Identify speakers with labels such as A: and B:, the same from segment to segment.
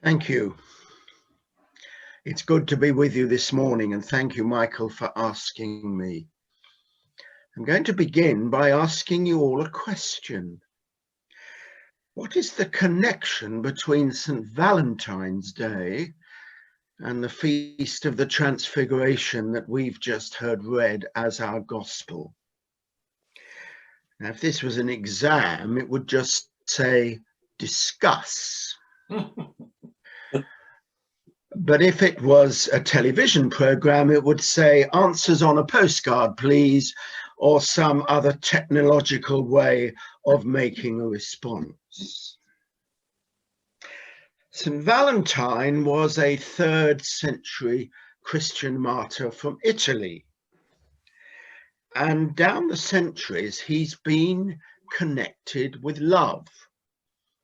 A: Thank you. It's good to be with you this morning, and thank you, Michael, for asking me. I'm going to begin by asking you all a question. What is the connection between St. Valentine's Day and the Feast of the Transfiguration that we've just heard read as our Gospel? Now, if this was an exam, it would just say, discuss. But if it was a television program, it would say, answers on a postcard, please, or some other technological way of making a response. St. Valentine was a 3rd century Christian martyr from Italy. And down the centuries, he's been connected with love,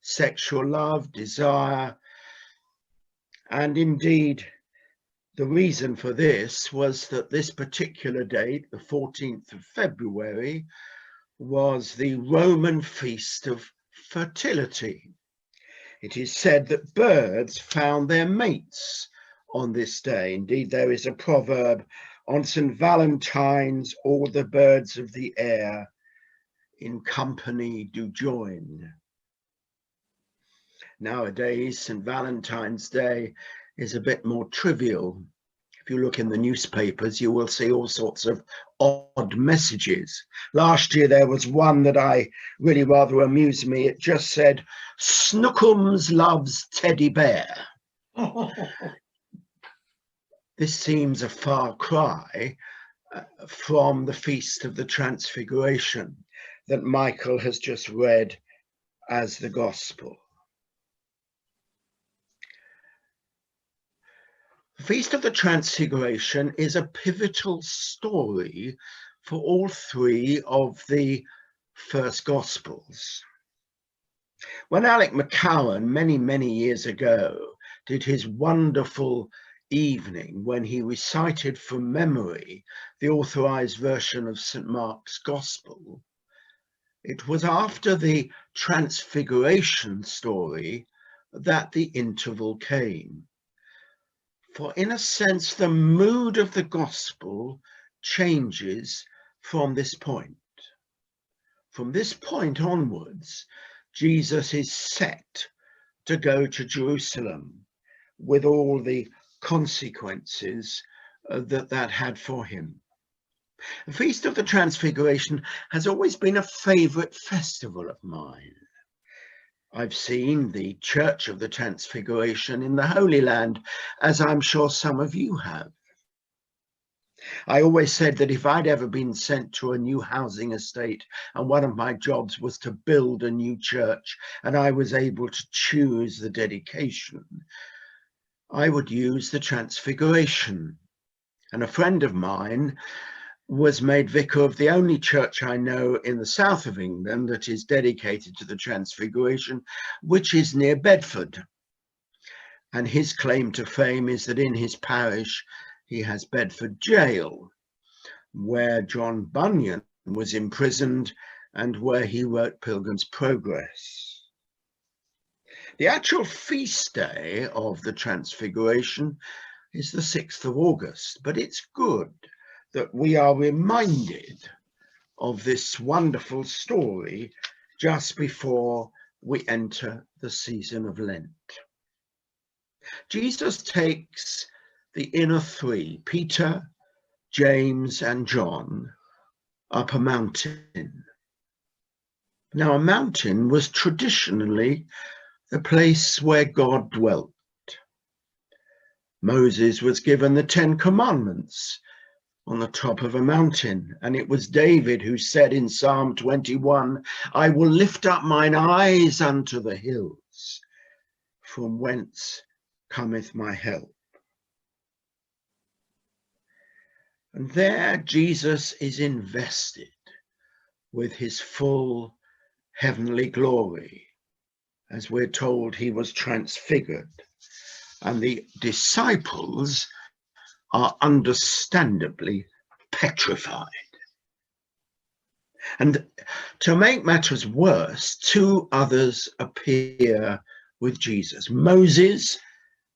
A: sexual love, desire. And indeed, the reason for this was that this particular date, the 14th of February, was the Roman feast of fertility. It is said that birds found their mates on this day. Indeed, there is a proverb, on St. Valentine's, all the birds of the air in company do join. Nowadays, St. Valentine's Day is a bit more trivial. If you look in the newspapers, you will see all sorts of odd messages. Last year, there was one that really rather amused me. It just said, Snookums loves teddy bear. This seems a far cry from the Feast of the Transfiguration that Michael has just read as the Gospel. The Feast of the Transfiguration is a pivotal story for all 3 of the first Gospels. When Alec McCowan, many years ago, did his wonderful evening when he recited from memory the authorized version of St. Mark's Gospel, it was after the Transfiguration story that the interval came. For in a sense, the mood of the Gospel changes from this point. From this point onwards, Jesus is set to go to Jerusalem with all the consequences that had for him. The Feast of the Transfiguration has always been a favorite festival of mine. I've seen the Church of the Transfiguration in the Holy Land, as I'm sure some of you have. I always said that if I'd ever been sent to a new housing estate and one of my jobs was to build a new church and I was able to choose the dedication, I would use the Transfiguration. And a friend of mine was made vicar of the only church I know in the south of England that is dedicated to the Transfiguration, which is near Bedford. And his claim to fame is that in his parish, he has Bedford Jail, where John Bunyan was imprisoned and where he wrote Pilgrim's Progress. The actual feast day of the Transfiguration is the 6th of August, but it's good that we are reminded of this wonderful story just before we enter the season of Lent. Jesus takes the inner 3, Peter, James, and John, up a mountain. Now, a mountain was traditionally the place where God dwelt. Moses was given the 10 Commandments on the top of a mountain, and it was David who said in Psalm 21, I will lift up mine eyes unto the hills, from whence cometh my help. And there Jesus is invested with his full heavenly glory, as we're told he was transfigured, and the disciples are understandably petrified. And to make matters worse, 2 others appear with Jesus. Moses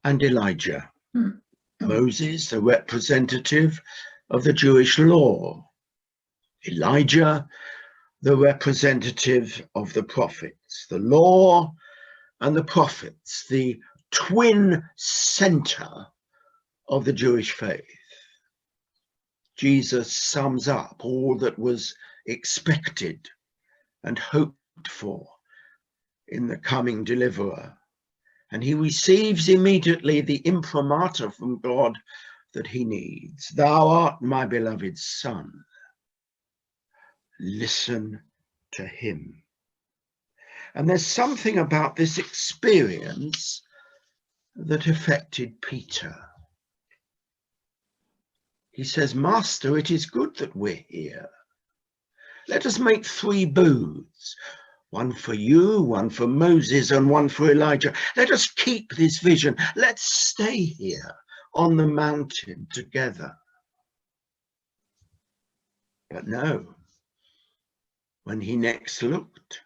A: and Elijah.
B: Mm.
A: Moses, the representative of the Jewish law. Elijah, the representative of the prophets. The law and the prophets, the twin center of the Jewish faith. Jesus sums up all that was expected and hoped for in the coming deliverer. And he receives immediately the imprimatur from God that he needs. Thou art my beloved Son. Listen to him. And there's something about this experience that affected Peter. He says, Master, it is good that we're here. Let us make 3 booths. One for you, one for Moses, and one for Elijah. Let us keep this vision. Let's stay here on the mountain together. But no, when he next looked,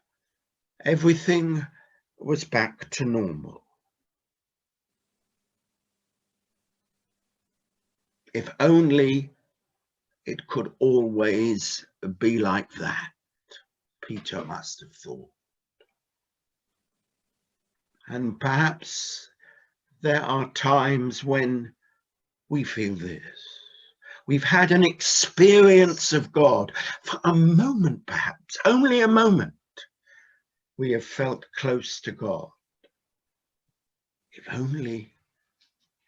A: everything was back to normal. If only it could always be like that, Peter must have thought. And perhaps there are times when we feel this. We've had an experience of God for a moment, perhaps, only a moment. We have felt close to God. If only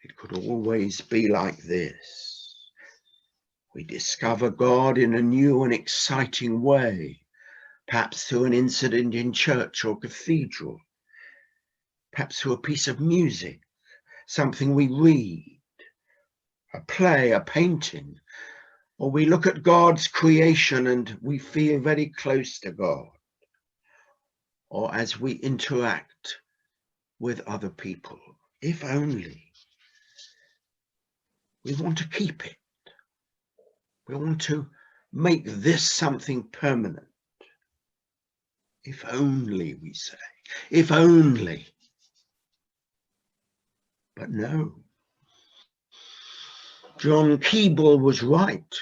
A: it could always be like this. We discover God in a new and exciting way, perhaps through an incident in church or cathedral, perhaps through a piece of music, something we read, a play, a painting, or we look at God's creation and we feel very close to God, or as we interact with other people. If only. We want to keep it. We want to make this something permanent. If only, we say. If only. But no. John Keble was right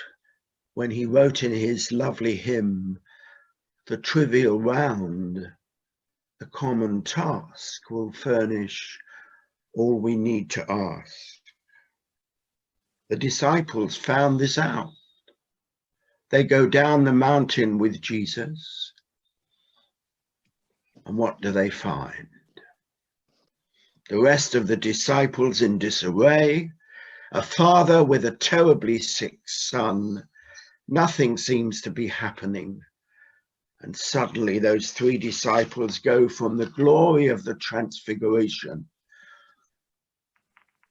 A: when he wrote in his lovely hymn, the trivial round, the common task will furnish all we need to ask. The disciples found this out. They go down the mountain with Jesus. And what do they find? The rest of the disciples in disarray, a father with a terribly sick son. Nothing seems to be happening. And suddenly those 3 disciples go from the glory of the Transfiguration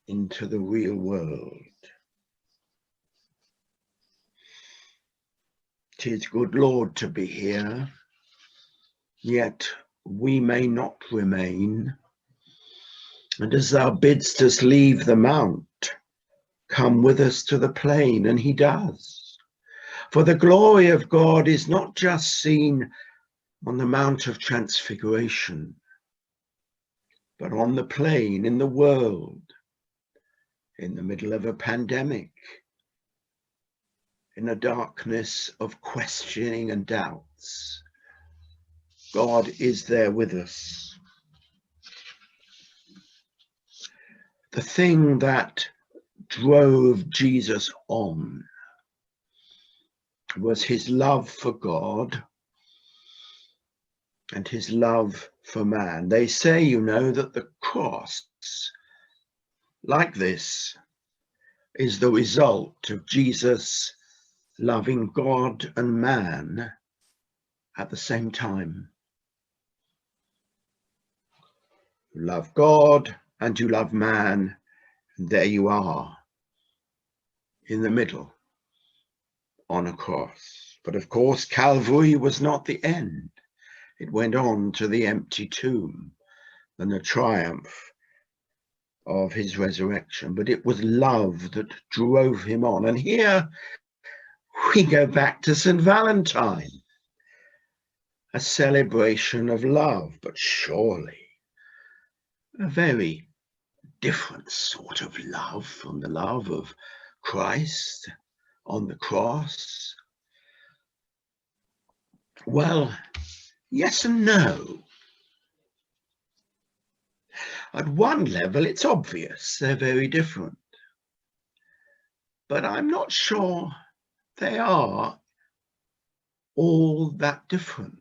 A: into the real world. 'Tis good, Lord, to be here, yet we may not remain. And as thou bidst us leave the mount, come with us to the plain, and he does. For the glory of God is not just seen on the Mount of Transfiguration, but on the plain, in the world, in the middle of a pandemic, in a darkness of questioning and doubts. God is there with us. The thing that drove Jesus on was his love for God and his love for man. They say, you know, that the cross, like this, is the result of Jesus loving God and man at the same time. You love God and you love man, and there you are, in the middle, on a cross. But of course, Calvary was not the end. It went on to the empty tomb and the triumph of his resurrection. But it was love that drove him on. And here we go back to St. Valentine, a celebration of love. But surely a very different sort of love from the love of Christ on the cross. Well, yes and no. At one level, it's obvious they're very different, but I'm not sure they are all that different.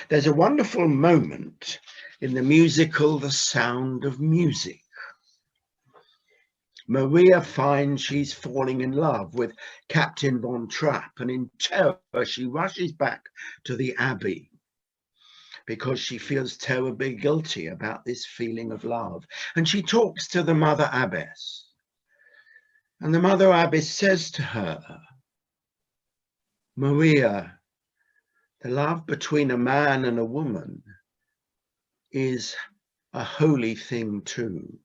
A: There's a wonderful moment in the musical The Sound of Music. Maria finds she's falling in love with Captain Von Trapp, and in terror she rushes back to the Abbey because she feels terribly guilty about this feeling of love. And she talks to the Mother Abbess, and the Mother Abbess says to her, Maria, the love between a man and a woman is a holy thing too.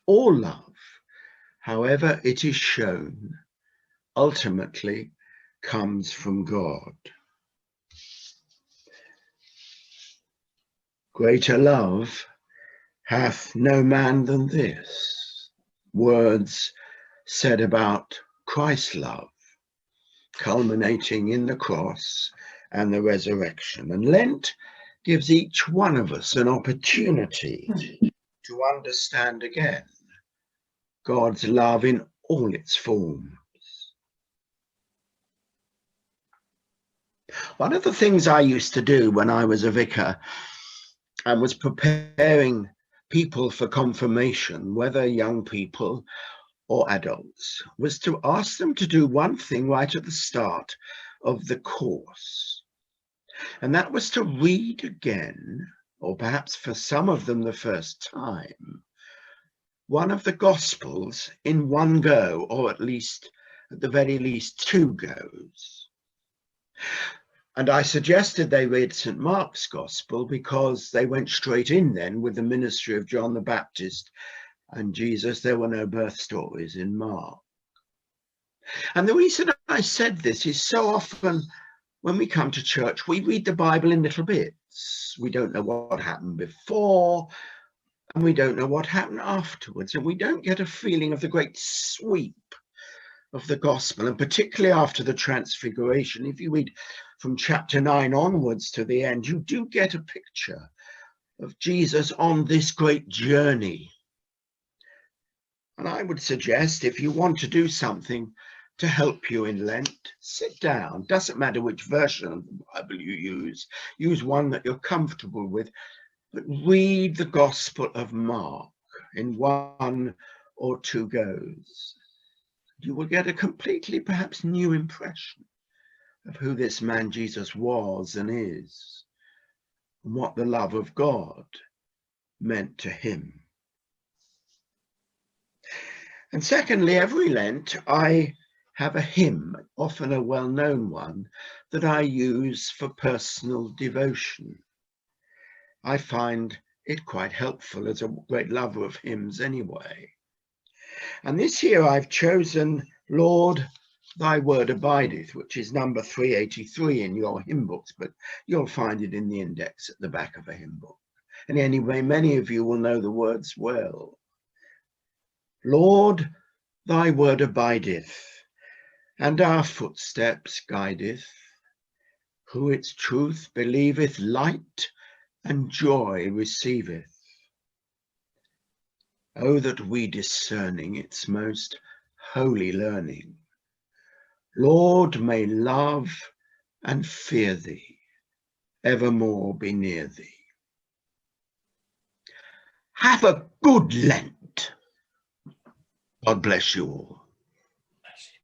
A: All love, however it is shown, ultimately comes from God. Greater love hath no man than this. Words said about Christ's love, culminating in the cross and the resurrection. And Lent gives each one of us an opportunity to understand again God's love in all its forms. One of the things I used to do when I was a vicar and was preparing people for confirmation, whether young people or adults, was to ask them to do one thing right at the start of the course. And that was to read again, or perhaps for some of them the first time, one of the Gospels in one go, or at the very least 2 goes. And I suggested they read St. Mark's Gospel because they went straight in then with the ministry of John the Baptist and Jesus. There were no birth stories in Mark. And the reason I said this is so often when we come to church, we read the Bible in little bits. We don't know what happened before, and we don't know what happened afterwards, and we don't get a feeling of the great sweep of the gospel, and particularly after the Transfiguration. If you read from chapter 9 onwards to the end, you do get a picture of Jesus on this great journey. And I would suggest, if you want to do something to help you in Lent, sit down. Doesn't matter which version of the Bible you use one that you're comfortable with, but read the Gospel of Mark in 1 or 2 goes. You will get a completely, perhaps, new impression of who this man Jesus was and is, and what the love of God meant to him. And secondly, every Lent, I have a hymn, often a well-known one, that I use for personal devotion. I find it quite helpful as a great lover of hymns anyway. And this year I've chosen Lord, Thy Word Abideth, which is number 383 in your hymn books, but you'll find it in the index at the back of a hymn book. And anyway, many of you will know the words well. Lord, Thy Word abideth, and our footsteps guideth. Who its truth believeth, light and joy receiveth. Oh, that we discerning its most holy learning, Lord, may love and fear thee evermore be near thee. Have a good Lent. God bless you all.